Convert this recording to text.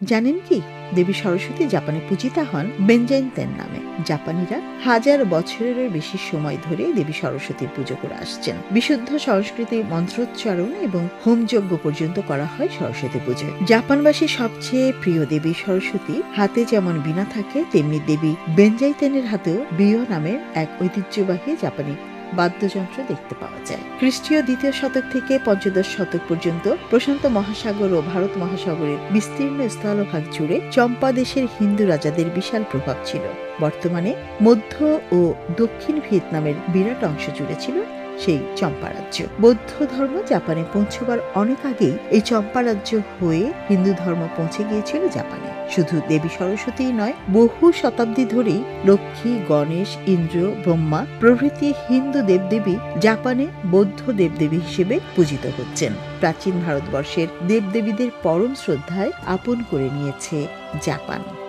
জানেন কি, দেবী সরস্বতী জাপানে পূজিতা হন বেনজাইন-তেন নামে। জাপানিরা হাজার বছরেরও বেশি সময় ধরে দেবী সরস্বতীর পুজো করে আসছেন। বিশুদ্ধ সংস্কৃতি, মন্ত্রোচ্চারণ এবং হোমযজ্ঞ পর্যন্ত করা হয় সরস্বতী পুজোয়। জাপানবাসীর সবচেয়ে প্রিয় দেবী সরস্বতী হাতে যেমন বীণা থাকে, তেমনি দেবী বেনজাইতেনের হাতেও বিয় নামের এক ঐতিহ্যবাহী জাপানি বাদ্যযন্ত্র দেখতে পাওয়া যায়। খ্রিস্টীয় ২য় শতক থেকে পঞ্চদশ শতক পর্যন্ত প্রশান্ত মহাসাগর ও ভারত মহাসাগরের বিস্তীর্ণ স্থলভাগ জুড়ে চম্পা দেশের হিন্দু রাজাদের বিশাল প্রভাব ছিল। বর্তমানে মধ্য ও দক্ষিণ ভিয়েতনামের বিরাট অংশ জুড়ে ছিল সেই চম্পা রাজ্য। বৌদ্ধ ধর্ম জাপানে পৌঁছবার অনেক আগেই এই চম্পা রাজ্য হয়ে হিন্দু ধর্ম পৌঁছে গিয়েছিল জাপানে। শুধু দেবী সরস্বতীই নয়, বহু শতাব্দী ধরেই লক্ষ্মী, গণেশ, ইন্দ্র, ব্রহ্মা প্রভৃতি হিন্দু দেবদেবী জাপানে বৌদ্ধ দেবদেবী হিসেবে পূজিত হচ্ছেন। প্রাচীন ভারতবর্ষের দেবদেবীদের পরম শ্রদ্ধায় আপন করে নিয়েছে জাপান।